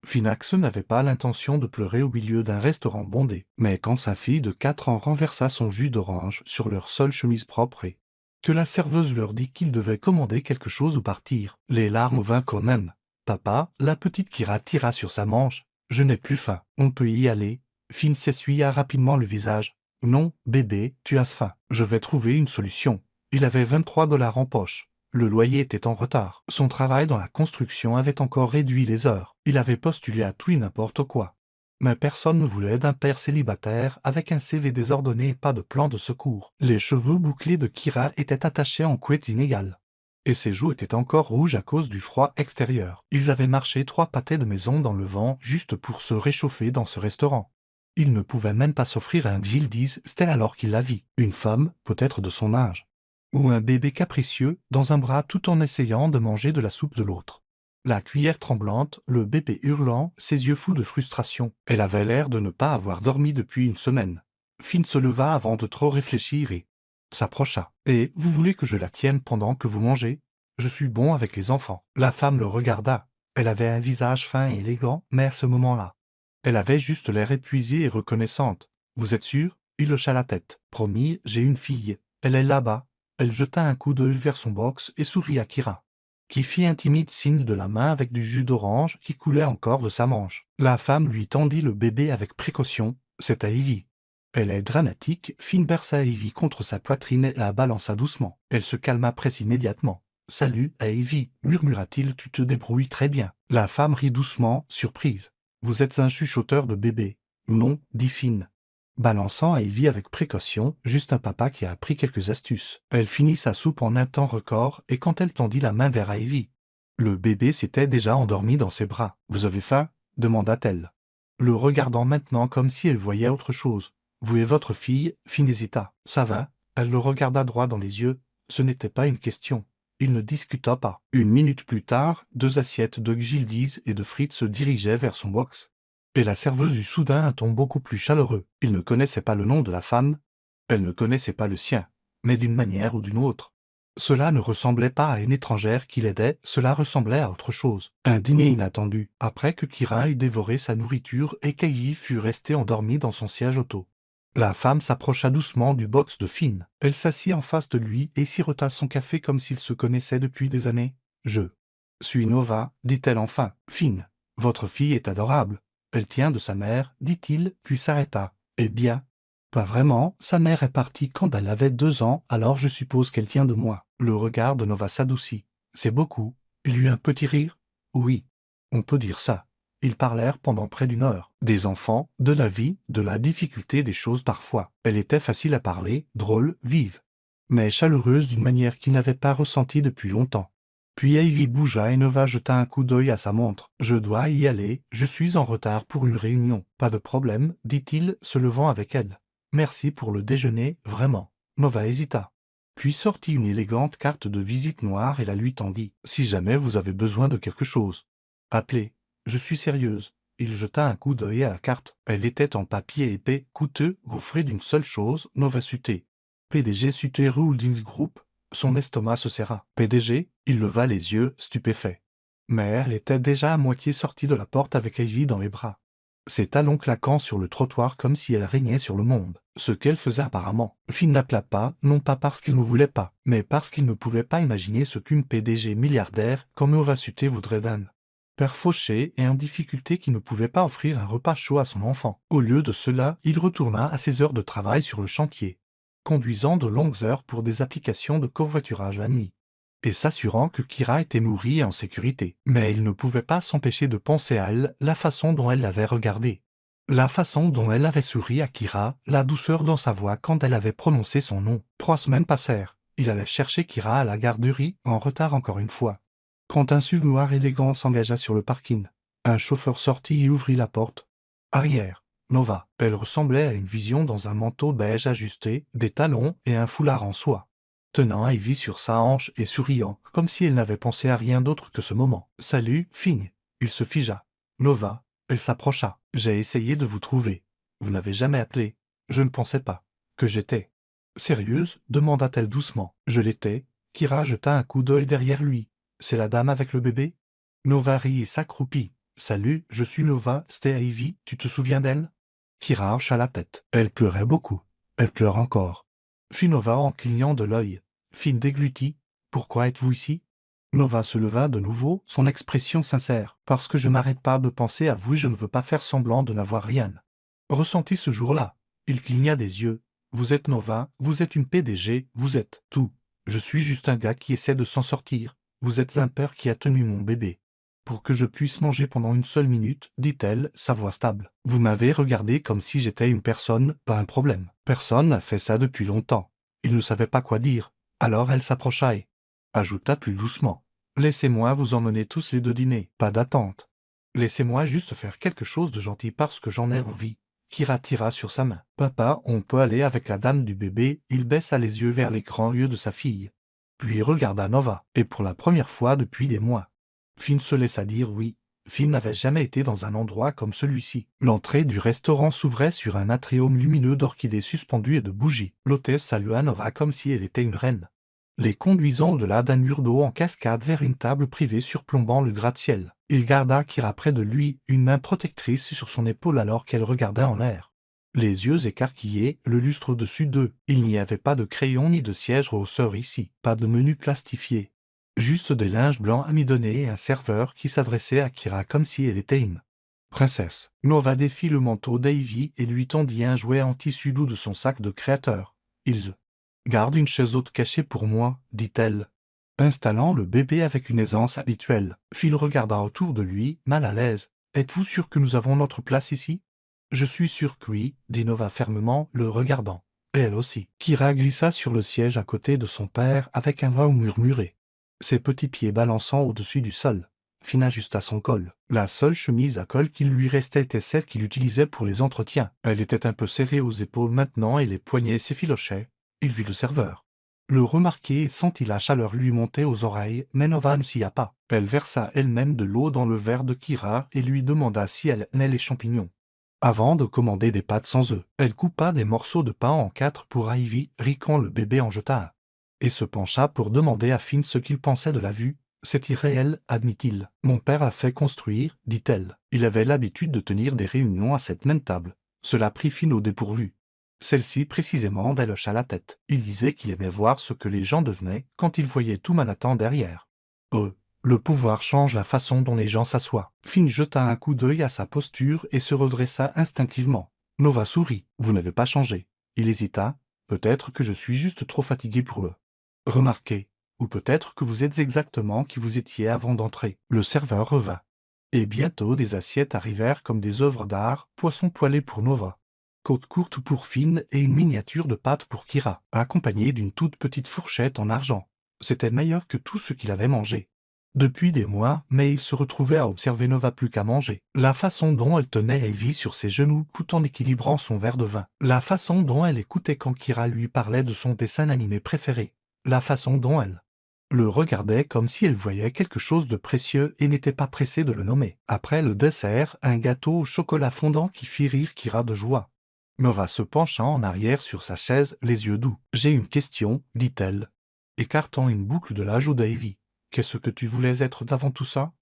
Finax n'avait pas l'intention de pleurer au milieu d'un restaurant bondé, mais quand sa fille de 4 ans renversa son jus d'orange sur leur seule chemise propre et que la serveuse leur dit qu'ils devaient commander quelque chose ou partir, les larmes vinrent quand même. Papa, la petite Kira tira sur sa manche. Je n'ai plus faim, on peut y aller. Finn s'essuya rapidement le visage. Non, bébé, tu as faim. Je vais trouver une solution. Il avait 23 $ en poche. Le loyer était en retard. Son travail dans la construction avait encore réduit les heures. Il avait postulé à tout et n'importe quoi. Mais personne ne voulait d'un père célibataire avec un CV désordonné et pas de plan de secours. Les cheveux bouclés de Kira étaient attachés en couettes inégales. Et ses joues étaient encore rouges à cause du froid extérieur. Ils avaient marché 3 pâtés de maison dans le vent juste pour se réchauffer dans ce restaurant. Il ne pouvait même pas s'offrir un Gildis, c'était alors qu'il la vit. Une femme, peut-être de son âge. Ou un bébé capricieux, dans un bras tout en essayant de manger de la soupe de l'autre. La cuillère tremblante, le bébé hurlant, ses yeux fous de frustration. Elle avait l'air de ne pas avoir dormi depuis une semaine. Finn se leva avant de trop réfléchir et s'approcha. « Et vous voulez que je la tienne pendant que vous mangez? Je suis bon avec les enfants. » La femme le regarda. Elle avait un visage fin et élégant, mais à ce moment-là, elle avait juste l'air épuisée et reconnaissante. « Vous êtes sûr ?» Il hocha la tête. « Promis, j'ai une fille. Elle est là-bas. » Elle jeta un coup d'œil vers son box et sourit à Kira, qui fit un timide signe de la main avec du jus d'orange qui coulait encore de sa manche. La femme lui tendit le bébé avec précaution. C'était Ivy. Elle est dramatique. Finn berça Ivy contre sa poitrine et la balança doucement. Elle se calma presque immédiatement. « Salut, Ivy, murmura-t-il, tu te débrouilles très bien. » La femme rit doucement, surprise. « Vous êtes un chuchoteur de bébé. »« Non, dit Finn, balançant Ivy avec précaution, juste un papa qui a appris quelques astuces. » Elle finit sa soupe en un temps record et quand elle tendit la main vers Ivy, le bébé s'était déjà endormi dans ses bras. « Vous avez faim ?» demanda-t-elle, le regardant maintenant comme si elle voyait autre chose. « Vous et votre fille ?» Finn hésita. « Ça va ?» Elle le regarda droit dans les yeux. Ce n'était pas une question. Il ne discuta pas. Une minute plus tard, 2 assiettes de Gildis et de frites se dirigeaient vers son box. Et la serveuse eut soudain un ton beaucoup plus chaleureux. Il ne connaissait pas le nom de la femme. Elle ne connaissait pas le sien. Mais d'une manière ou d'une autre. Cela ne ressemblait pas à une étrangère qui l'aidait, cela ressemblait à autre chose. Un dîner inattendu, après que Kira eut dévoré sa nourriture et qu'Ivy fut restée endormie dans son siège auto. La femme s'approcha doucement du box de Finn. Elle s'assit en face de lui et sirota son café comme s'ils se connaissaient depuis des années. « Je suis Nova, dit-elle enfin. Finn, votre fille est adorable. Elle tient de sa mère, dit-il, puis s'arrêta. Eh bien, pas vraiment, sa mère est partie quand elle avait 2 ans, alors je suppose qu'elle tient de moi. » Le regard de Nova s'adoucit. C'est beaucoup. Il eut un petit rire. Oui, on peut dire ça. Ils parlèrent pendant près d'1 heure. Des enfants, de la vie, de la difficulté des choses parfois. Elle était facile à parler, drôle, vive, mais chaleureuse d'une manière qu'il n'avait pas ressentie depuis longtemps. Puis Ivy bougea et Nova jeta un coup d'œil à sa montre. « Je dois y aller, je suis en retard pour une réunion. »« Pas de problème, » dit-il, se levant avec elle. « Merci pour le déjeuner, vraiment. » Nova hésita. Puis sortit une élégante carte de visite noire et la lui tendit. « Si jamais vous avez besoin de quelque chose, appelez. Je suis sérieuse. » Il jeta un coup d'œil à la carte. Elle était en papier épais, coûteux, gaufrée d'une seule chose, Nova Sute. PDG Sute Holdings Group. Son estomac se serra. PDG, il leva les yeux, stupéfait. Mais elle était déjà à moitié sortie de la porte avec Ivy dans les bras. Ses talons claquant sur le trottoir comme si elle régnait sur le monde. Ce qu'elle faisait apparemment. Finn n'appela pas, non pas parce qu'il ne voulait pas, mais parce qu'il ne pouvait pas imaginer ce qu'une PDG milliardaire comme Nova Sute voudrait d'un père fauché et en difficulté qui ne pouvait pas offrir un repas chaud à son enfant. Au lieu de cela, il retourna à ses heures de travail sur le chantier, conduisant de longues heures pour des applications de covoiturage la nuit, et s'assurant que Kira était nourrie et en sécurité. Mais il ne pouvait pas s'empêcher de penser à elle, la façon dont elle l'avait regardé, la façon dont elle avait souri à Kira, la douceur dans sa voix quand elle avait prononcé son nom. 3 semaines passèrent. Il allait chercher Kira à la garderie, en retard encore une fois. Quand un SUV noir élégant s'engagea sur le parking, un chauffeur sortit et ouvrit la porte arrière. Nova. Elle ressemblait à une vision dans un manteau beige ajusté, des talons et un foulard en soie, tenant Ivy sur sa hanche et souriant, comme si elle n'avait pensé à rien d'autre que ce moment. « Salut, Finn. » Il se figea. « Nova. » Elle s'approcha. « J'ai essayé de vous trouver. Vous n'avez jamais appelé. Je ne pensais pas que j'étais. »« Sérieuse ?» demanda-t-elle doucement. « Je l'étais. » Kira jeta un coup d'œil derrière lui. « C'est la dame avec le bébé ?» Nova rit et s'accroupit. Salut, je suis Nova, c'était Ivy, tu te souviens d'elle? Kira hocha la tête. Elle pleurait beaucoup. Elle pleure encore. Fit Nova en clignant de l'œil. Fine déglutit. Pourquoi êtes-vous ici? Nova se leva de nouveau, son expression sincère. Parce que je n'arrête pas de penser à vous et je ne veux pas faire semblant de n'avoir rien ressenti ce jour-là. Il cligna des yeux. Vous êtes Nova, vous êtes une PDG, vous êtes tout. Je suis juste un gars qui essaie de s'en sortir. Vous êtes un père qui a tenu mon bébé. Pour que je puisse manger pendant une seule minute, dit-elle, sa voix stable. Vous m'avez regardé comme si j'étais une personne, pas un problème. Personne n'a fait ça depuis longtemps. Il ne savait pas quoi dire. Alors elle s'approcha et ajouta plus doucement. Laissez-moi vous emmener tous les deux dîner, pas d'attente. Laissez-moi juste faire quelque chose de gentil parce que j'en ai envie. Kira tira sur sa main. Papa, on peut aller avec la dame du bébé. Il baissa les yeux vers les grands yeux de sa fille. Puis regarda Nova, et pour la première fois depuis des mois. Finn se laissa dire oui. Finn n'avait jamais été dans un endroit comme celui-ci. L'entrée du restaurant s'ouvrait sur un atrium lumineux d'orchidées suspendues et de bougies. L'hôtesse salua Nova comme si elle était une reine, les conduisant au-delà d'un mur d'eau en cascade vers une table privée surplombant le gratte-ciel. Il garda Kira près de lui, une main protectrice sur son épaule alors qu'elle regardait en l'air. Les yeux écarquillés, le lustre au-dessus d'eux. Il n'y avait pas de crayon ni de siège rehausseur ici, pas de menu plastifié. Juste des linges blancs amidonnés et un serveur qui s'adressait à Kira comme si elle était une princesse. Nova défit le manteau d'Ivy et lui tendit un jouet en tissu doux de son sac de créateur. Ils garde une chaise haute cachée pour moi, dit-elle, installant le bébé avec une aisance habituelle. Phil regarda autour de lui, mal à l'aise. Êtes-vous sûr que nous avons notre place ici? Je suis sûr que oui, dit Nova fermement, le regardant. Et elle aussi. Kira glissa sur le siège à côté de son père avec un wow murmuré, ses petits pieds balançant au-dessus du sol. Finn ajusta son col. La seule chemise à col qu'il lui restait était celle qu'il utilisait pour les entretiens. Elle était un peu serrée aux épaules maintenant et les poignets s'effilochaient. Il vit le serveur le remarquer et sentit la chaleur lui monter aux oreilles, mais Nova ne s'y a pas. Elle versa elle-même de l'eau dans le verre de Kira et lui demanda si elle aimait les champignons. Avant de commander des pâtes sans œufs, elle coupa des morceaux de pain en 4 pour Ivy, riant le bébé en jeta un, et se pencha pour demander à Finn ce qu'il pensait de la vue. C'est irréel, admit-il. Mon père a fait construire, dit-elle. Il avait l'habitude de tenir des réunions à cette même table. Cela prit Finn au dépourvu. Celle-ci précisément elle hocha la tête. Il disait qu'il aimait voir ce que les gens devenaient quand ils voyaient tout Manhattan derrière. Le pouvoir change la façon dont les gens s'assoient. Finn jeta un coup d'œil à sa posture et se redressa instinctivement. Nova sourit. Vous n'avez pas changé. Il hésita. Peut-être que je suis juste trop fatigué pour le remarquer. Ou peut-être que vous êtes exactement qui vous étiez avant d'entrer. Le serveur revint. Et bientôt des assiettes arrivèrent comme des œuvres d'art, poisson poêlé pour Nova, côte courte pour Finn et une miniature de pâte pour Kira, accompagnée d'une toute petite fourchette en argent. C'était meilleur que tout ce qu'il avait mangé depuis des mois, mais il se retrouvait à observer Nova plus qu'à manger. La façon dont elle tenait Ivy sur ses genoux tout en équilibrant son verre de vin. La façon dont elle écoutait quand Kira lui parlait de son dessin animé préféré. La façon dont elle le regardait comme si elle voyait quelque chose de précieux et n'était pas pressée de le nommer. Après le dessert, un gâteau au chocolat fondant qui fit rire Kira de joie. Nova se pencha en arrière sur sa chaise, les yeux doux. « J'ai une question, dit-elle, écartant une boucle de la joue d'Ivy. Qu'est-ce que tu voulais être d'avant tout ça?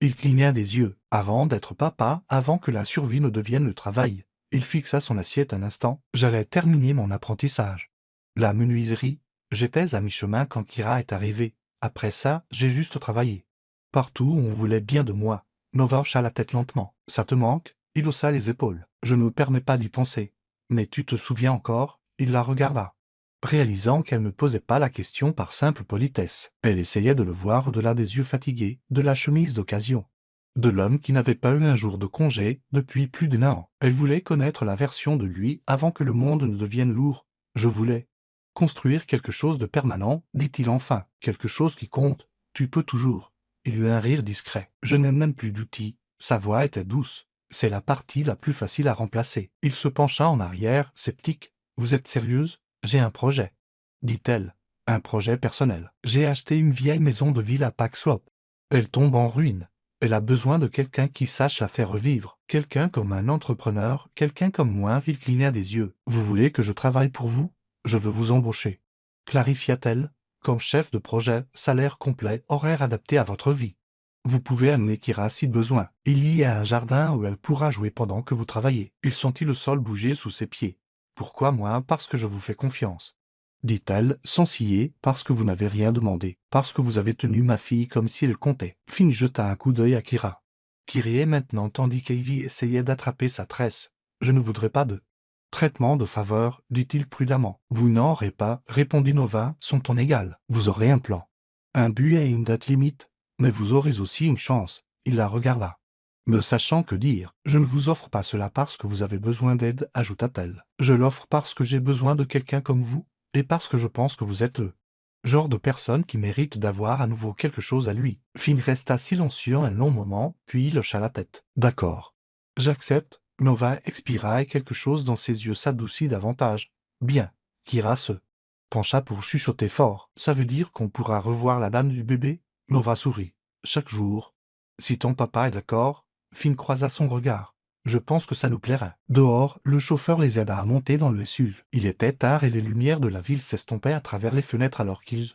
Il cligna des yeux. Avant d'être papa, avant que la survie ne devienne le travail. Il fixa son assiette un instant. J'allais terminer mon apprentissage. La menuiserie. J'étais à mi-chemin quand Kira est arrivée. Après ça, j'ai juste travaillé. Partout où on voulait bien de moi. Nova hocha la tête lentement. Ça te manque? Il haussa les épaules. Je ne me permets pas d'y penser. Mais tu te souviens encore? Il la regarda, réalisant qu'elle ne posait pas la question par simple politesse. Elle essayait de le voir au-delà des yeux fatigués, de la chemise d'occasion, de l'homme qui n'avait pas eu un jour de congé depuis plus d'un an. Elle voulait connaître la version de lui avant que le monde ne devienne lourd. Je voulais construire quelque chose de permanent, dit-il enfin, quelque chose qui compte. Tu peux toujours. Il eut un rire discret. Je n'ai même plus d'outils. Sa voix était douce. C'est la partie la plus facile à remplacer. Il se pencha en arrière, sceptique. Vous êtes sérieuse? J'ai un projet, dit-elle. Un projet personnel. J'ai acheté une vieille maison de ville à Paxwap. Elle tombe en ruine. Elle a besoin de quelqu'un qui sache la faire revivre. Quelqu'un comme un entrepreneur, quelqu'un comme moi. Il cligna des yeux. Vous voulez que je travaille pour vous? Je veux vous embaucher, clarifia-t-elle, comme chef de projet, salaire complet, horaire adapté à votre vie. Vous pouvez amener Kira si besoin. Il y a un jardin où elle pourra jouer pendant que vous travaillez. Il sentit le sol bouger sous ses pieds. Pourquoi moi? Parce que je vous fais confiance, dit-elle, sans ciller, parce que vous n'avez rien demandé, parce que vous avez tenu ma fille comme si elle comptait. Finn jeta un coup d'œil à Kira, qui riait maintenant tandis qu'Ivy essayait d'attraper sa tresse. Je ne voudrais pas de traitement de faveur, dit-il prudemment. Vous n'en aurez pas, répondit Nova, sont ton égal. Vous aurez un plan, un but et une date limite, mais vous aurez aussi une chance. Il la regarda, me sachant que dire. Je ne vous offre pas cela parce que vous avez besoin d'aide, ajouta-t-elle. Je l'offre parce que j'ai besoin de quelqu'un comme vous, et parce que je pense que vous êtes le genre de personne qui mérite d'avoir à nouveau quelque chose à lui. Finn resta silencieux un long moment, puis il hocha la tête. D'accord. J'accepte. Nova expira et quelque chose dans ses yeux s'adoucit davantage. Bien. Kira se pencha pour chuchoter fort. Ça veut dire qu'on pourra revoir la dame du bébé? Nova sourit. Chaque jour. Si ton papa est d'accord. Finn croisa son regard. Je pense que ça nous plairait. Dehors, le chauffeur les aida à monter dans le SUV. Il était tard et les lumières de la ville s'estompaient à travers les fenêtres alors qu'ils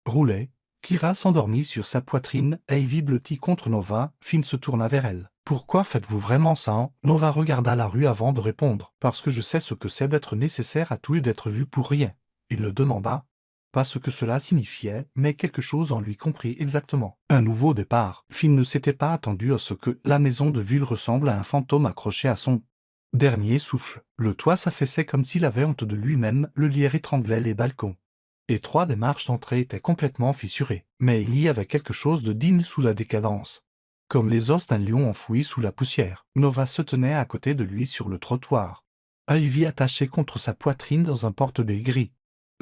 roulaient. Kira s'endormit sur sa poitrine et Ivy blottit contre Nova. Finn se tourna vers elle. Pourquoi faites-vous vraiment ça, hein? Nova regarda la rue avant de répondre. Parce que je sais ce que c'est d'être nécessaire à tout et d'être vu pour rien. Il le demanda. Pas ce que cela signifiait, mais quelque chose en lui comprit exactement. Un nouveau départ. Finn ne s'était pas attendu à ce que la maison de ville ressemble à un fantôme accroché à son dernier souffle. Le toit s'affaissait comme s'il avait honte de lui-même, le lierre étranglait les balcons. Et trois des marches d'entrée étaient complètement fissurées. Mais il y avait quelque chose de digne sous la décadence. Comme les os d'un lion enfoui sous la poussière. Nova se tenait à côté de lui sur le trottoir. Ivy attaché contre sa poitrine dans un porte-bébé gris.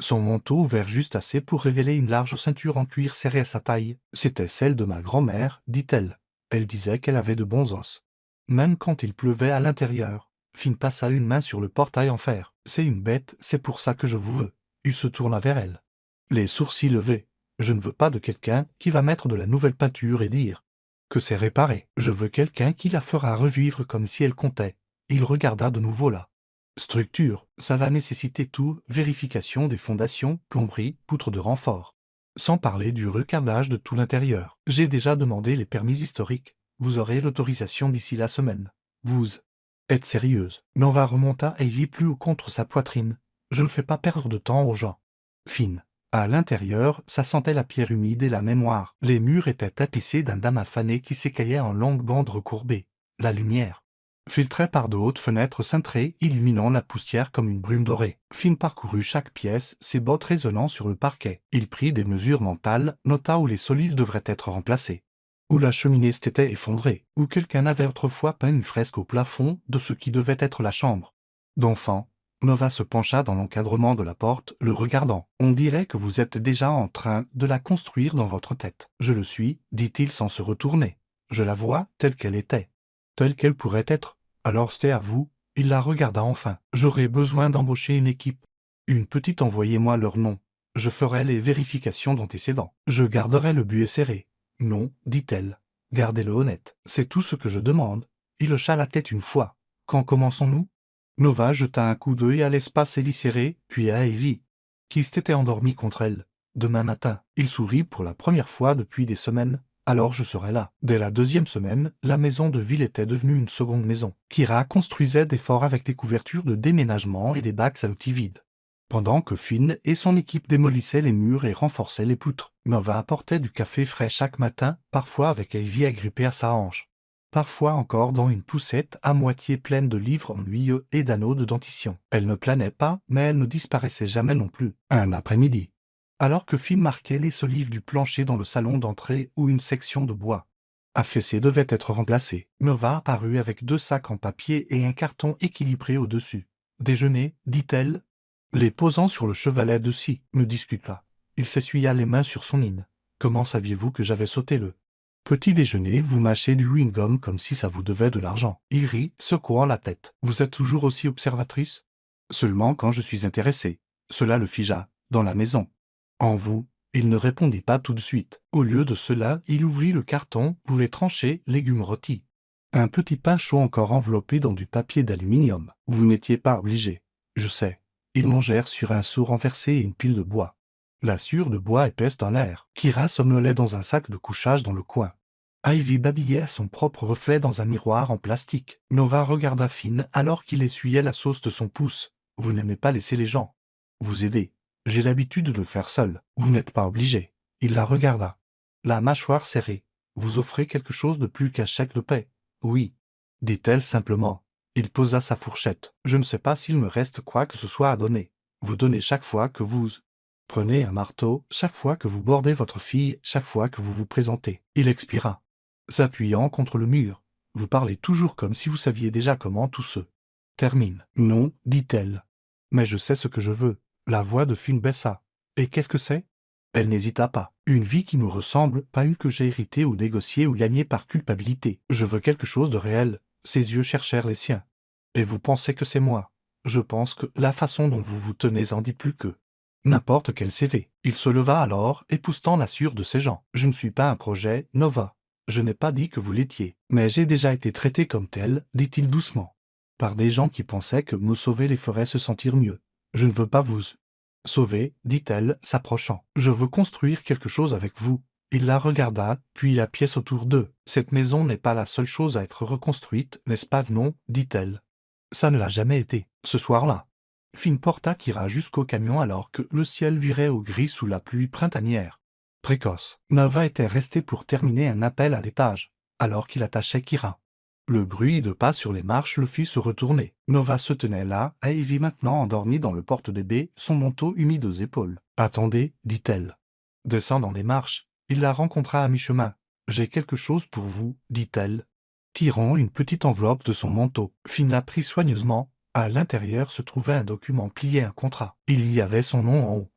Son manteau ouvert juste assez pour révéler une large ceinture en cuir serrée à sa taille. C'était celle de ma grand-mère, dit-elle. Elle disait qu'elle avait de bons os. Même quand il pleuvait à l'intérieur. Finn passa une main sur le portail en fer. C'est une bête, c'est pour ça que je vous veux. Il se tourna vers elle. Les sourcils levés. Je ne veux pas de quelqu'un qui va mettre de la nouvelle peinture et dire que c'est réparé. Je veux quelqu'un qui la fera revivre comme si elle comptait. Il regarda de nouveau la structure, ça va nécessiter tout, vérification des fondations, plomberie, poutre de renfort. Sans parler du recablage de tout l'intérieur. J'ai déjà demandé les permis historiques. Vous aurez l'autorisation d'ici la semaine. Vous êtes sérieuse? Nova remonta et vit plus haut contre sa poitrine. Je ne fais pas perdre de temps aux gens. Fine. À l'intérieur, ça sentait la pierre humide et la mémoire. Les murs étaient tapissés d'un damas fané qui s'écaillait en longues bandes recourbées. La lumière filtrait par de hautes fenêtres cintrées, illuminant la poussière comme une brume dorée. Finn parcourut chaque pièce, ses bottes résonnant sur le parquet. Il prit des mesures mentales, nota où les solives devraient être remplacés, où la cheminée s'était effondrée, où quelqu'un avait autrefois peint une fresque au plafond de ce qui devait être la chambre d'enfant. Nova se pencha dans l'encadrement de la porte, le regardant. On dirait que vous êtes déjà en train de la construire dans votre tête. Je le suis, dit-il sans se retourner. Je la vois telle qu'elle était. Telle qu'elle pourrait être. Alors c'était à vous. Il la regarda enfin. J'aurais besoin d'embaucher une équipe. Une petite, envoyez-moi leur nom. Je ferai les vérifications d'antécédents. Je garderai le but serré. Non, dit-elle. Gardez-le honnête. C'est tout ce que je demande. Il hocha la tête une fois. Quand commençons-nous? Nova jeta un coup d'œil à l'espace éviscéré, puis à Ivy, qui s'était endormie contre elle. Demain matin, il sourit pour la première fois depuis des semaines. Alors je serai là. Dès la deuxième semaine, la maison de ville était devenue une seconde maison. Kira construisait des forts avec des couvertures de déménagement et des bacs à outils vides. Pendant que Finn et son équipe démolissaient les murs et renforçaient les poutres, Nova apportait du café frais chaque matin, parfois avec Ivy agrippée à sa hanche. Parfois encore dans une poussette à moitié pleine de livres ennuyeux et d'anneaux de dentition. Elle ne planait pas, mais elle ne disparaissait jamais non plus. Un après-midi, alors que Finn marquait les solives du plancher dans le salon d'entrée où une section de bois affaissé devait être remplacée, Nova apparut avec 2 sacs en papier et un carton équilibré au-dessus. Déjeuner, dit-elle, les posant sur le chevalet de scie, ne discute pas. Il s'essuya les mains sur son nid. Comment saviez-vous que j'avais sauté le petit déjeuner? Vous mâchez du chewing-gum comme si ça vous devait de l'argent. Il rit, secouant la tête. Vous êtes toujours aussi observatrice? Seulement quand je suis intéressé. Cela le figea, dans la maison. En vous? Il ne répondit pas tout de suite. Au lieu de cela, il ouvrit le carton pour les tranchées, légumes rôtis. Un petit pain chaud encore enveloppé dans du papier d'aluminium. Vous n'étiez pas obligé. Je sais. Ils mangèrent sur un seau renversé et une pile de bois. La sciure de bois épaisse dans l'air. Kira somnolait dans un sac de couchage dans le coin. Ivy babillait à son propre reflet dans un miroir en plastique. Nova regarda Finn alors qu'il essuyait la sauce de son pouce. Vous n'aimez pas laisser les gens vous aider. J'ai l'habitude de le faire seul. Vous n'êtes pas obligé. Il la regarda. La mâchoire serrée. Vous offrez quelque chose de plus qu'un chèque de paie. Oui. Dit-elle simplement. Il posa sa fourchette. Je ne sais pas s'il me reste quoi que ce soit à donner. Vous donnez chaque fois que vous prenez un marteau, chaque fois que vous bordez votre fille, chaque fois que vous vous présentez. Il expira. S'appuyant contre le mur. Vous parlez toujours comme si vous saviez déjà comment tout se termine. Non, dit-elle. Mais je sais ce que je veux. La voix de Finn baissa. Et qu'est-ce que c'est? Elle n'hésita pas. Une vie qui nous ressemble, pas une que j'ai héritée ou négociée ou gagnée par culpabilité. Je veux quelque chose de réel. Ses yeux cherchèrent les siens. Et vous pensez que c'est moi? Je pense que la façon dont vous vous tenez en dit plus que n'importe quel CV. Il se leva alors, époussetant la sûre de ses gens. Je ne suis pas un projet, Nova. Je n'ai pas dit que vous l'étiez. Mais j'ai déjà été traité comme tel, dit-il doucement. Par des gens qui pensaient que me sauver les ferait se sentir mieux. Je ne veux pas vous sauver, dit-elle, s'approchant. Je veux construire quelque chose avec vous. Il la regarda, puis la pièce autour d'eux. Cette maison n'est pas la seule chose à être reconstruite, n'est-ce pas? Non, dit-elle. Ça ne l'a jamais été. Ce soir-là. Finn porta Kira jusqu'au camion alors que le ciel virait au gris sous la pluie printanière. Précoce. Nova était resté pour terminer un appel à l'étage, alors qu'il attachait Kira. Le bruit de pas sur les marches le fit se retourner. Nova se tenait là, Ivy maintenant endormie dans le porte-bébé, son manteau humide aux épaules. « Attendez, dit-elle. Descendant les marches, il la rencontra à mi-chemin. « J'ai quelque chose pour vous, dit-elle, tirant une petite enveloppe de son manteau. Finn la prit soigneusement. À l'intérieur se trouvait un document plié, un contrat. Il y avait son nom en haut.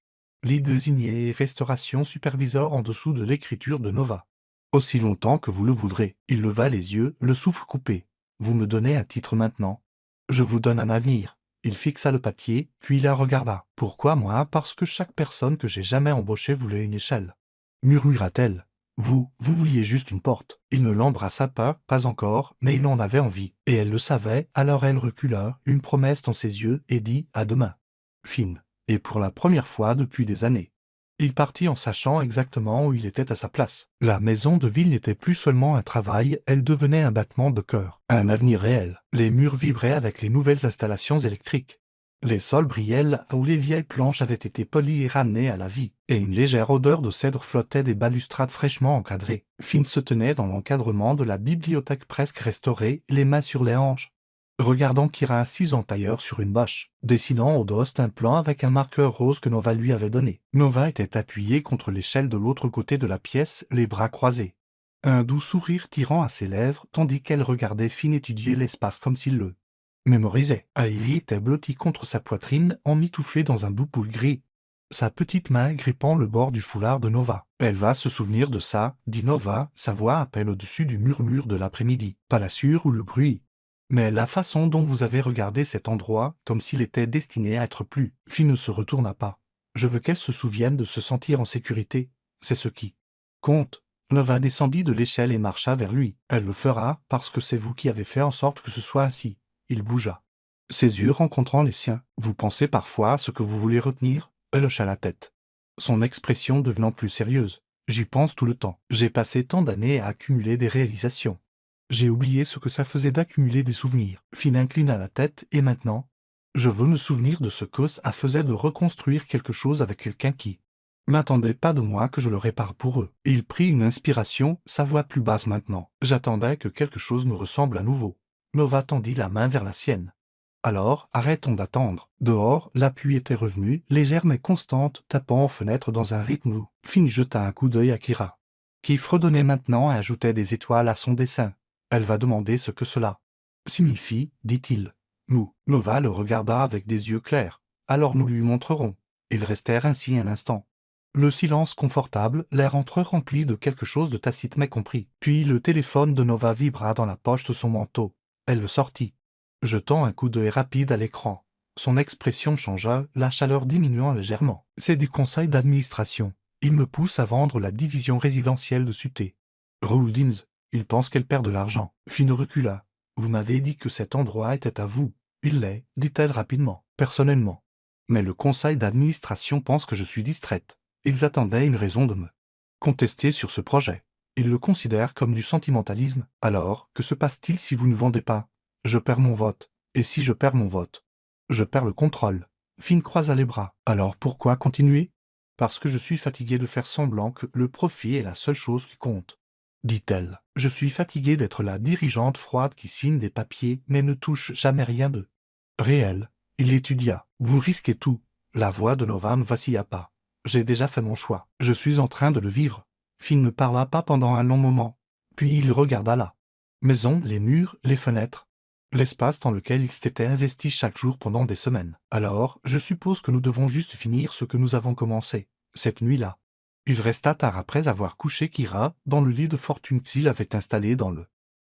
Lit désigné et restauration superviseur en dessous de l'écriture de Nova. Aussi longtemps que vous le voudrez. Il leva les yeux, le souffle coupé. Vous me donnez un titre maintenant. Je vous donne un avenir. Il fixa le papier, puis la regarda. Pourquoi moi? Parce que chaque personne que j'ai jamais embauchée voulait une échelle. Murmura-t-elle. Vous vouliez juste une porte. Il ne l'embrassa pas encore, mais il en avait envie. Et elle le savait, alors elle recula, une promesse dans ses yeux, et dit « à demain ». Finn. Et pour la première fois depuis des années. Il partit en sachant exactement où il était à sa place. La maison de ville n'était plus seulement un travail, elle devenait un battement de cœur, un avenir réel. Les murs vibraient avec les nouvelles installations électriques. Les sols brillaient là où les vieilles planches avaient été polies et ramenées à la vie, et une légère odeur de cèdre flottait des balustrades fraîchement encadrées. Finn se tenait dans l'encadrement de la bibliothèque presque restaurée, les mains sur les hanches, regardant Kira assise en tailleur sur une bâche, dessinant au dost un plan avec un marqueur rose que Nova lui avait donné. Nova était appuyée contre l'échelle de l'autre côté de la pièce, les bras croisés. Un doux sourire tirant à ses lèvres, tandis qu'elle regardait Finn étudier l'espace comme s'il le mémorisait. Ivy était blottie contre sa poitrine, emmitouflée dans un doux poul gris, sa petite main grippant le bord du foulard de Nova. « Elle va se souvenir de ça, dit Nova, sa voix à peine au-dessus du murmure de l'après-midi. Pas la sueur ou le bruit, mais la façon dont vous avez regardé cet endroit, comme s'il était destiné à être plus. » Finn ne se retourna pas. « Je veux qu'elle se souvienne de se sentir en sécurité. C'est ce qui compte. » Nova descendit de l'échelle et marcha vers lui. « Elle le fera, parce que c'est vous qui avez fait en sorte que ce soit ainsi. » Il bougea. Ses yeux rencontrant les siens. « Vous pensez parfois à ce que vous voulez retenir ?» Elle hocha la tête. Son expression devenant plus sérieuse. « J'y pense tout le temps. J'ai passé tant d'années à accumuler des réalisations. J'ai oublié ce que ça faisait d'accumuler des souvenirs. » Finn inclina la tête, et maintenant, je veux me souvenir de ce que ça faisait de reconstruire quelque chose avec quelqu'un qui n'attendait pas de moi que je le répare pour eux. Et il prit une inspiration, sa voix plus basse maintenant. J'attendais que quelque chose me ressemble à nouveau. Nova tendit la main vers la sienne. Alors, arrêtons d'attendre. Dehors, la pluie était revenue, légère mais constante, tapant aux fenêtres dans un rythme doux. Finn jeta un coup d'œil à Kira, qui fredonnait maintenant et ajoutait des étoiles à son dessin. Elle va demander ce que cela signifie, dit-il. Nova le regarda avec des yeux clairs. Alors nous lui montrerons. Ils restèrent ainsi un instant. Le silence confortable, l'air entre eux rempli de quelque chose de tacite mais compris. Puis le téléphone de Nova vibra dans la poche de son manteau. Elle le sortit, jetant un coup d'œil rapide à l'écran. Son expression changea, la chaleur diminuant légèrement. « C'est du conseil d'administration. Il me pousse à vendre la division résidentielle de Suté. Rouldins. Il pense qu'elle perd de l'argent. » Finn recula. « Vous m'avez dit que cet endroit était à vous. » « Il l'est, dit-elle rapidement, personnellement. Mais le conseil d'administration pense que je suis distraite. Ils attendaient une raison de me contester sur ce projet. Il le considère comme du sentimentalisme. Alors, que se passe-t-il si vous ne vendez pas? Je perds mon vote. Et si je perds mon vote? Je perds le contrôle. Finn croisa les bras. Alors pourquoi continuer? Parce que je suis fatigué de faire semblant que le profit est la seule chose qui compte, dit-elle. Je suis fatigué d'être la dirigeante froide qui signe des papiers mais ne touche jamais rien de réel. Il étudia. Vous risquez tout. La voix de Nova ne vacilla pas. J'ai déjà fait mon choix. Je suis en train de le vivre. Finn ne parla pas pendant un long moment. Puis il regarda la maison, les murs, les fenêtres, l'espace dans lequel il s'était investi chaque jour pendant des semaines. Alors, je suppose que nous devons juste finir ce que nous avons commencé, cette nuit-là. Il resta tard après avoir couché Kira dans le lit de fortune qu'il avait installé dans le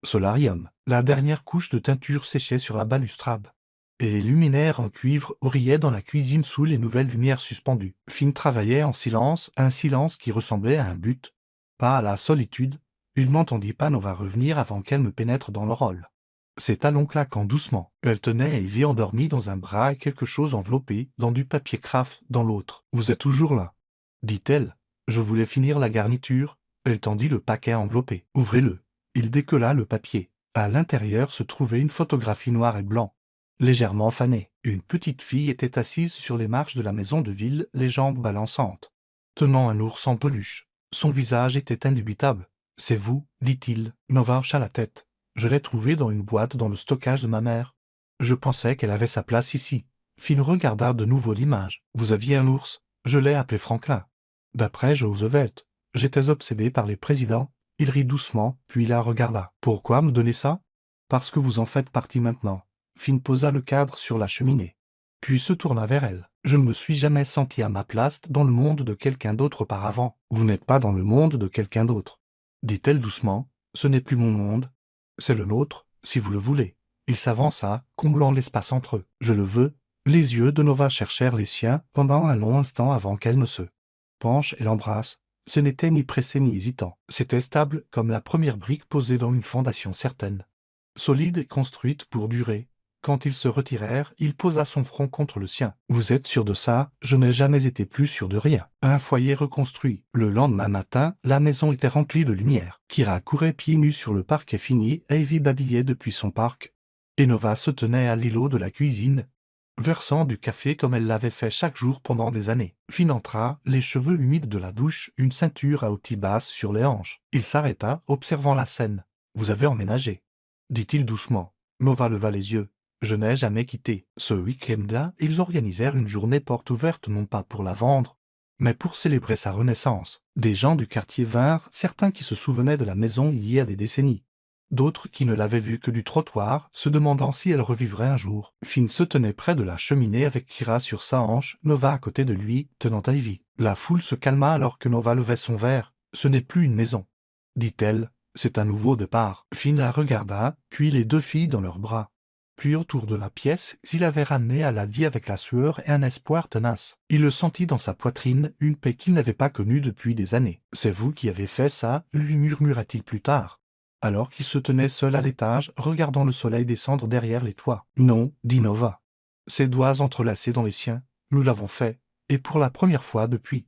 solarium. La dernière couche de teinture séchait sur la balustrade, et les luminaires en cuivre brillaient dans la cuisine sous les nouvelles lumières suspendues. Finn travaillait en silence, un silence qui ressemblait à un but, pas à la solitude. Il n'entendit pas Nova revenir avant qu'elle ne pénètre dans le rôle. Ses talons claquant doucement. Elle tenait Ivy endormie dans un bras et quelque chose enveloppé dans du papier craft dans l'autre. « Vous êtes toujours là ?» dit-elle. « Je voulais finir la garniture. » Elle tendit le paquet enveloppé. « Ouvrez-le. » Il décolla le papier. À l'intérieur se trouvait une photographie noire et blanc, légèrement fanée. Une petite fille était assise sur les marches de la maison de ville, les jambes balançantes, tenant un ours en peluche. Son visage était indubitable. « C'est vous, dit-il. » Nova hocha la tête. « Je l'ai trouvée dans une boîte dans le stockage de ma mère. Je pensais qu'elle avait sa place ici. » Finn regarda de nouveau l'image. « Vous aviez un ours? Je l'ai appelé Franklin. D'après Roosevelt. J'étais obsédé par les présidents. » Il rit doucement, puis la regarda. « Pourquoi me donner ça? » « Parce que vous en faites partie maintenant. » Finn posa le cadre sur la cheminée, puis se tourna vers elle. « Je ne me suis jamais senti à ma place dans le monde de quelqu'un d'autre auparavant. »« Vous n'êtes pas dans le monde de quelqu'un d'autre, » dit-elle doucement. « Ce n'est plus mon monde. C'est le nôtre, si vous le voulez. » Il s'avança, comblant l'espace entre eux. « Je le veux. » Les yeux de Nova cherchèrent les siens pendant un long instant avant qu'elle ne se penche et l'embrasse. Ce n'était ni pressé ni hésitant. C'était stable comme la première brique posée dans une fondation certaine, solide et construite pour durer. Quand ils se retirèrent, il posa son front contre le sien. « Vous êtes sûr de ça? Je n'ai jamais été plus sûr de rien. » Un foyer reconstruit. Le lendemain matin, la maison était remplie de lumière. Kira courait pieds nus sur le parquet fini, Ivy babillait depuis son parc, et Nova se tenait à l'îlot de la cuisine, versant du café comme elle l'avait fait chaque jour pendant des années. Finn entra, les cheveux humides de la douche, une ceinture à outils basse sur les hanches. Il s'arrêta, observant la scène. « Vous avez emménagé ?» dit-il doucement. Nova leva les yeux. « Je n'ai jamais quitté. » Ce week-end-là, ils organisèrent une journée porte ouverte non pas pour la vendre, mais pour célébrer sa renaissance. Des gens du quartier vinrent, certains qui se souvenaient de la maison il y a des décennies, d'autres qui ne l'avaient vue que du trottoir, se demandant si elle revivrait un jour. Finn se tenait près de la cheminée avec Kira sur sa hanche, Nova à côté de lui, tenant Ivy. La foule se calma alors que Nova levait son verre. « Ce n'est plus une maison, » dit-elle. « C'est un nouveau départ. » Finn la regarda, puis les deux filles dans leurs bras. Puis autour de la pièce, il avait ramené à la vie avec la sueur et un espoir tenace. Il le sentit dans sa poitrine, une paix qu'il n'avait pas connue depuis des années. « C'est vous qui avez fait ça ?» lui murmura-t-il plus tard, alors qu'il se tenait seul à l'étage, regardant le soleil descendre derrière les toits. « Non, » dit Nova, ses doigts entrelacés dans les siens. « Nous l'avons fait, et pour la première fois depuis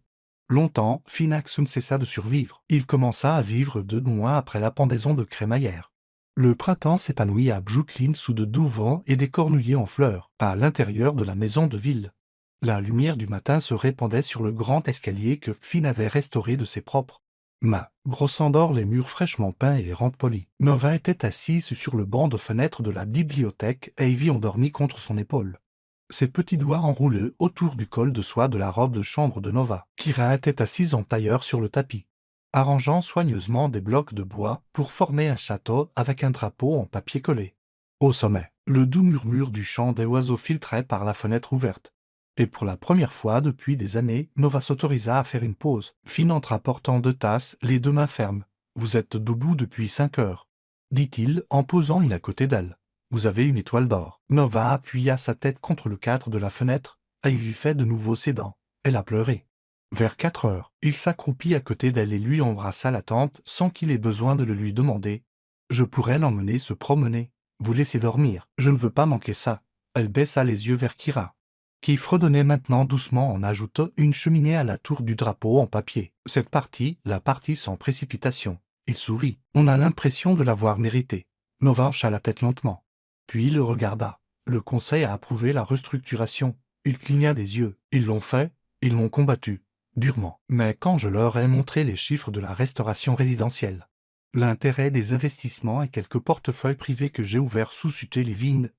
longtemps. » Finax ne cessa de survivre. Il commença à vivre 2 mois après la pendaison de crémaillère. Le printemps s'épanouit à Brooklyn sous de doux vents et des cornouillers en fleurs. À l'intérieur de la maison de ville, la lumière du matin se répandait sur le grand escalier que Finn avait restauré de ses propres mains, brossant d'or les murs fraîchement peints et les rampes polies. Nova était assise sur le banc de fenêtre de la bibliothèque, Ivy endormie contre son épaule, ses petits doigts enroulés autour du col de soie de la robe de chambre de Nova. Kira était assise en tailleur sur le tapis, arrangeant soigneusement des blocs de bois pour former un château avec un drapeau en papier collé. Au sommet, le doux murmure du chant des oiseaux filtrait par la fenêtre ouverte. Et pour la première fois depuis des années, Nova s'autorisa à faire une pause. Finn entra portant 2 tasses, les 2 mains fermes. « Vous êtes debout depuis 5 heures, » dit-il en posant une à côté d'elle. « Vous avez une étoile d'or. » Nova appuya sa tête contre le cadre de la fenêtre. Ivy fait de nouveau ses dents. Elle a pleuré. Vers 4 heures, il s'accroupit à côté d'elle et lui embrassa la tempe sans qu'il ait besoin de le lui demander. « Je pourrais l'emmener se promener. Vous laisser dormir. Je ne veux pas manquer ça. » Elle baissa les yeux vers Kira, qui fredonnait maintenant doucement en ajoutant une cheminée à la tour du drapeau en papier. Cette partie, la partie sans précipitation. Il sourit. On a l'impression de l'avoir mérité. Nova hocha la tête lentement. Puis il le regarda. Le conseil a approuvé la restructuration. Il cligna des yeux. Ils l'ont fait, ils l'ont combattu. Durement. Mais quand je leur ai montré les chiffres de la restauration résidentielle, l'intérêt des investissements et quelques portefeuilles privés que j'ai ouverts sous Suté Levine,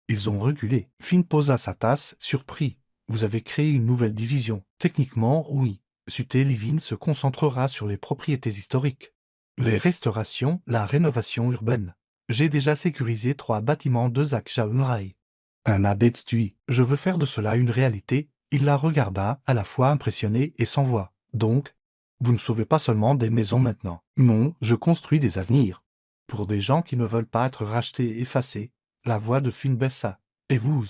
ils ont reculé. Finn posa sa tasse, surpris. Vous avez créé une nouvelle division. Techniquement, oui. Suté Levine se concentrera sur les propriétés historiques, les restaurations, la rénovation urbaine. J'ai déjà sécurisé 3 bâtiments de Zak Jaunrai. Un abetstui. Je veux faire de cela une réalité. Il la regarda, à la fois impressionné et sans voix. Donc, vous ne sauvez pas seulement des maisons maintenant. Non, je construis des avenirs. Pour des gens qui ne veulent pas être rachetés et effacés. La voix de Finn baissa. Et vous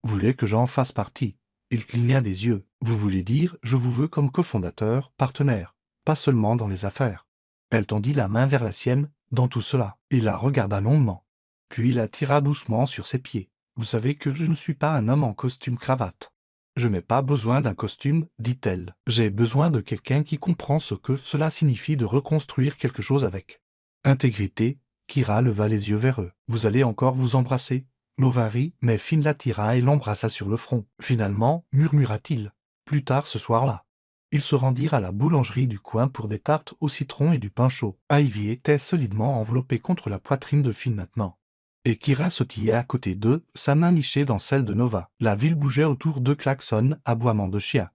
voulez que j'en fasse partie? Il cligna des yeux. Vous voulez dire, je vous veux comme cofondateur, partenaire, pas seulement dans les affaires. Elle tendit la main vers la sienne, dans tout cela. Il la regarda longuement. Puis la tira doucement sur ses pieds. Vous savez que je ne suis pas un homme en costume-cravate. Je n'ai pas besoin d'un costume, dit-elle. J'ai besoin de quelqu'un qui comprend ce que cela signifie de reconstruire quelque chose avec intégrité. Kira leva les yeux vers eux. Vous allez encore vous embrasser? Nova rit, mais Finn l'attira et l'embrassa sur le front. Finalement, murmura-t-il. Plus tard ce soir-là, ils se rendirent à la boulangerie du coin pour des tartes au citron et du pain chaud. Ivy était solidement enveloppée contre la poitrine de Finn maintenant. Et Kira sautillait à côté d'eux, sa main nichée dans celle de Nova. La ville bougeait autour d'eux, klaxons, aboiements de chiens.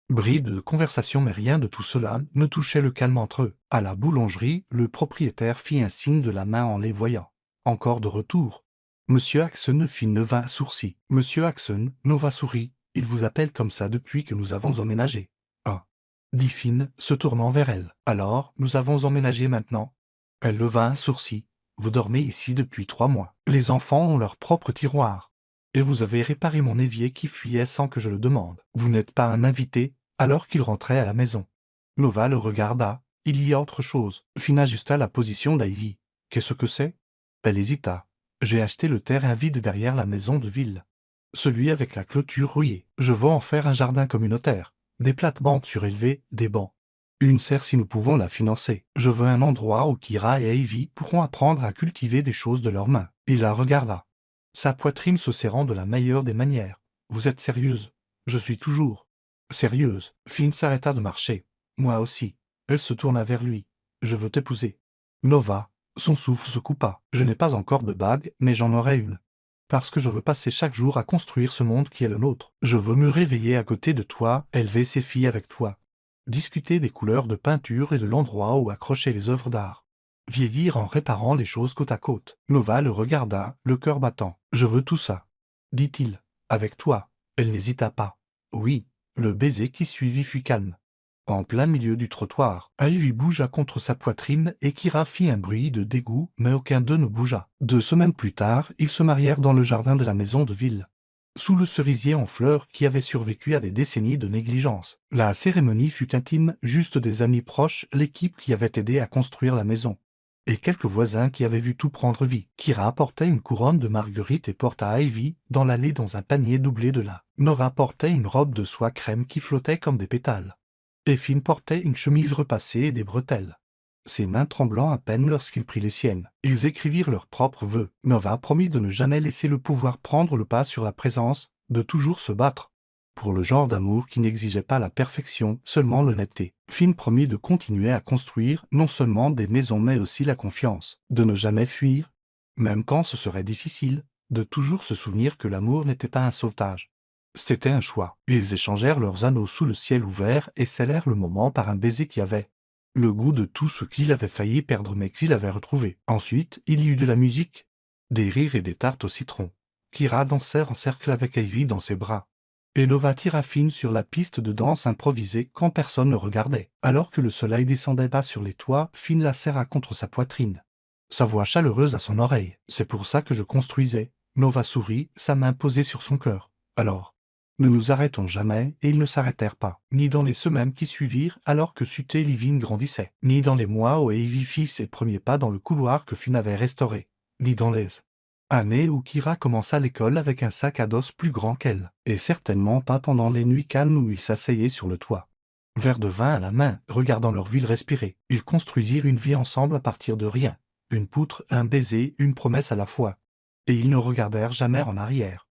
Bribes de conversation, mais rien de tout cela ne touchait le calme entre eux. À la boulangerie, le propriétaire fit un signe de la main en les voyant. Encore de retour. Monsieur Axon fit un sourcil. Monsieur Axon, Nova sourit. Il vous appelle comme ça depuis que nous avons emménagé. Ah, dit Finn, se tournant vers elle. Alors, nous avons emménagé maintenant? Elle leva un sourcil. Vous dormez ici depuis 3 mois. Les enfants ont leur propre tiroir. Et vous avez réparé mon évier qui fuyait sans que je le demande. Vous n'êtes pas un invité, alors qu'il rentrait à la maison. Nova le regarda. Il y a autre chose. Finn ajusta la position d'Ivy. Qu'est-ce que c'est? Elle hésita. J'ai acheté le terrain vide derrière la maison de ville. Celui avec la clôture rouillée. Je veux en faire un jardin communautaire. Des plates-bandes surélevées, des bancs. Une serre si nous pouvons la financer. Je veux un endroit où Kira et Ivy pourront apprendre à cultiver des choses de leurs mains. Il la regarda. Sa poitrine se serrant de la meilleure des manières. Vous êtes sérieuse? Je suis toujours sérieuse. Finn s'arrêta de marcher. Moi aussi. Elle se tourna vers lui. Je veux t'épouser. Nova. Son souffle se coupa. Je n'ai pas encore de bague, mais j'en aurai une. Parce que je veux passer chaque jour à construire ce monde qui est le nôtre. Je veux me réveiller à côté de toi, élever ces filles avec toi. Discuter des couleurs de peinture et de l'endroit où accrocher les œuvres d'art. Vieillir en réparant les choses côte à côte. Nova le regarda, le cœur battant. Je veux tout ça, dit-il. Avec toi. Elle n'hésita pas. Oui. Le baiser qui suivit fut calme. En plein milieu du trottoir, Ivy bougea contre sa poitrine et Kira fit un bruit de dégoût, mais aucun d'eux ne bougea. 2 semaines plus tard, ils se marièrent dans le jardin de la maison de ville, sous le cerisier en fleurs qui avait survécu à des décennies de négligence. La cérémonie fut intime, juste des amis proches, l'équipe qui avait aidé à construire la maison, et quelques voisins qui avaient vu tout prendre vie. Kira apportait une couronne de marguerite et porta Ivy dans l'allée dans un panier doublé de lin. Nova portait une robe de soie crème qui flottait comme des pétales. Et Finn portait une chemise repassée et des bretelles. Ses mains tremblant à peine lorsqu'il prit les siennes. Ils écrivirent leurs propres vœux. Nova promit de ne jamais laisser le pouvoir prendre le pas sur la présence, de toujours se battre pour le genre d'amour qui n'exigeait pas la perfection, seulement l'honnêteté. Finn promit de continuer à construire non seulement des maisons mais aussi la confiance, de ne jamais fuir, même quand ce serait difficile, de toujours se souvenir que l'amour n'était pas un sauvetage. C'était un choix. Ils échangèrent leurs anneaux sous le ciel ouvert et scellèrent le moment par un baiser qui avait le goût de tout ce qu'il avait failli perdre mais qu'il avait retrouvé. Ensuite, il y eut de la musique, des rires et des tartes au citron. Kira dansèrent en cercle avec Ivy dans ses bras. Et Nova tira Finn sur la piste de danse improvisée quand personne ne regardait. Alors que le soleil descendait bas sur les toits, Finn la serra contre sa poitrine, sa voix chaleureuse à son oreille. C'est pour ça que je construisais. Nova sourit, sa main posée sur son cœur. Alors, ne nous arrêtons jamais, et ils ne s'arrêtèrent pas, ni dans les semaines qui suivirent alors que Suté Levine grandissait, ni dans les mois où Ivy fit ses premiers pas dans le couloir que Finn avait restauré, ni dans les années où Kira commença l'école avec un sac à dos plus grand qu'elle, et certainement pas pendant les nuits calmes où il s'asseyait sur le toit, Verre de vin à la main, regardant leur ville respirer, ils construisirent une vie ensemble à partir de rien. Une poutre, un baiser, une promesse à la fois. Et ils ne regardèrent jamais en arrière.